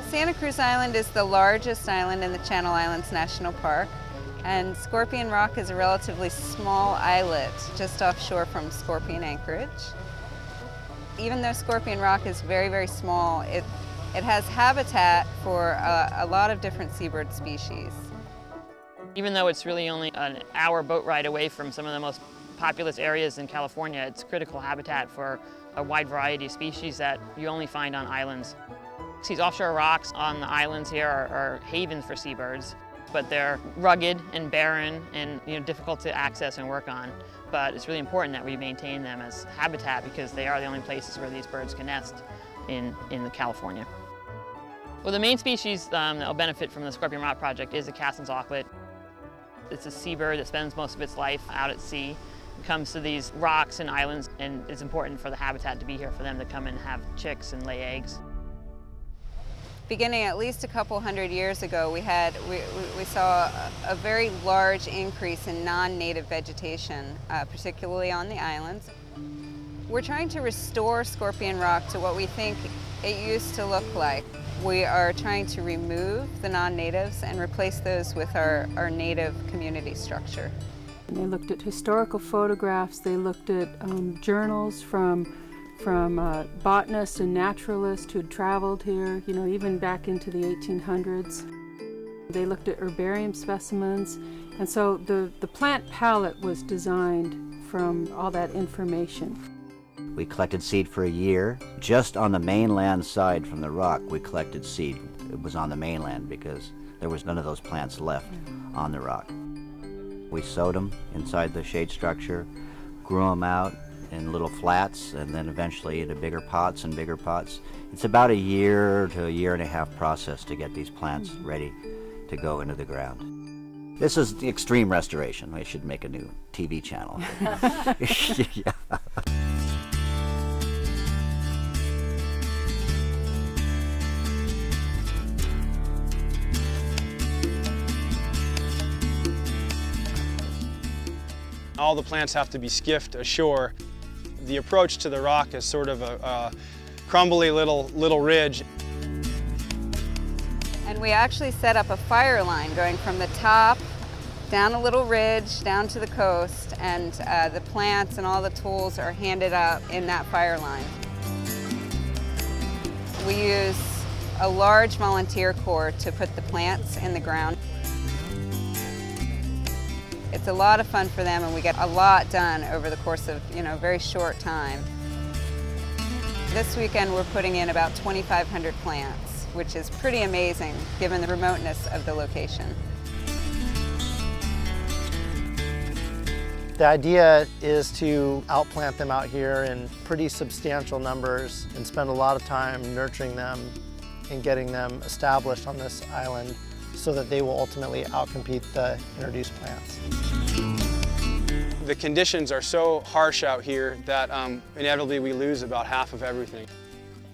Santa Cruz Island is the largest island in the Channel Islands National Park, and Scorpion Rock is a relatively small islet just offshore from Scorpion Anchorage. Even though Scorpion Rock is very, very small, it has habitat for a lot of different seabird species. Even though it's really only an hour boat ride away from some of the most populous areas in California, it's critical habitat for a wide variety of species that you only find on islands. These offshore rocks on the islands here are havens for seabirds, but they're rugged and barren and difficult to access and work on. But it's really important that we maintain them as habitat because they are the only places where these birds can nest in California. Well, the main species that will benefit from the Scorpion Rock project is the Cassin's auklet. It's a seabird that spends most of its life out at sea. It comes to these rocks and islands, and it's important for the habitat to be here for them to come and have chicks and lay eggs. Beginning at least a couple hundred years ago, we saw a very large increase in non-native vegetation, particularly on the islands. We're trying to restore Scorpion Rock to what we think it used to look like. We are trying to remove the non-natives and replace those with our native community structure. And they looked at historical photographs, they looked at journals from botanists and naturalists who had traveled here, even back into the 1800s. They looked at herbarium specimens, and so the plant palette was designed from all that information. We collected seed for a year. Just on the mainland side from the rock, we collected seed. It was on the mainland because there was none of those plants left on the rock. We sowed them inside the shade structure, grew them out in little flats, and then eventually into bigger pots and bigger pots. It's about a year to a year and a half process to get these plants ready to go into the ground. This is the extreme restoration. We should make a new TV channel. Yeah. All the plants have to be skiffed ashore. The approach to the rock is sort of a crumbly little ridge. And we actually set up a fire line going from the top down a little ridge down to the coast, and the plants and all the tools are handed out in that fire line. We use a large volunteer corps to put the plants in the ground. It's a lot of fun for them, and we get a lot done over the course of a very short time. This weekend we're putting in about 2,500 plants, which is pretty amazing given the remoteness of the location. The idea is to outplant them out here in pretty substantial numbers and spend a lot of time nurturing them and getting them established on this island so that they will ultimately outcompete the introduced plants. The conditions are so harsh out here that inevitably we lose about half of everything.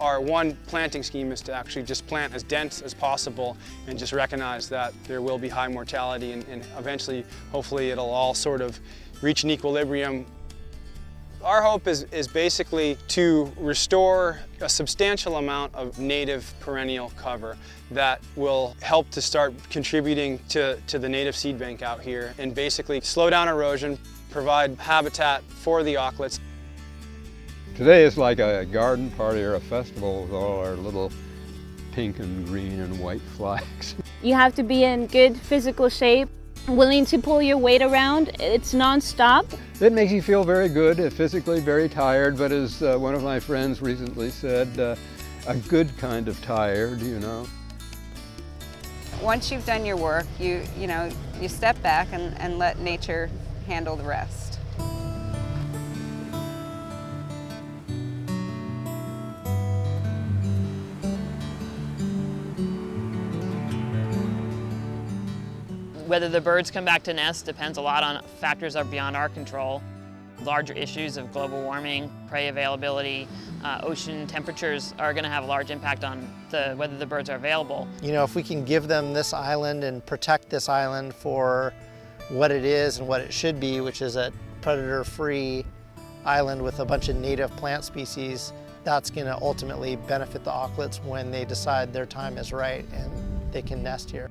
Our one planting scheme is to actually just plant as dense as possible and just recognize that there will be high mortality, and eventually, hopefully, it'll all sort of reach an equilibrium. Our hope is basically to restore a substantial amount of native perennial cover that will help to start contributing to the native seed bank out here and basically slow down erosion, provide habitat for the auklets. Today is like a garden party or a festival with all our little pink and green and white flags. You have to be in good physical shape, willing to pull your weight around. It's non-stop. It makes you feel very good, physically very tired, but as one of my friends recently said, a good kind of tired, Once you've done your work, you step back and let nature handle the rest. Whether the birds come back to nest depends a lot on factors that are beyond our control. Larger issues of global warming, prey availability, ocean temperatures are going to have a large impact on whether the birds are available. If we can give them this island and protect this island for what it is and what it should be, which is a predator-free island with a bunch of native plant species, That's going to ultimately benefit the auklets when they decide their time is right and they can nest here.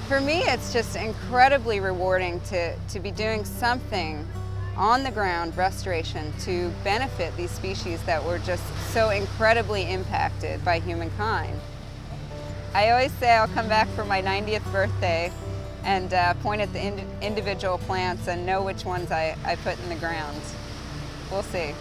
For me, it's just incredibly rewarding to be doing something on the ground restoration to benefit these species that were just so incredibly impacted by humankind. I always say I'll come back for my 90th birthday and point at the individual plants and know which ones I put in the ground. We'll see.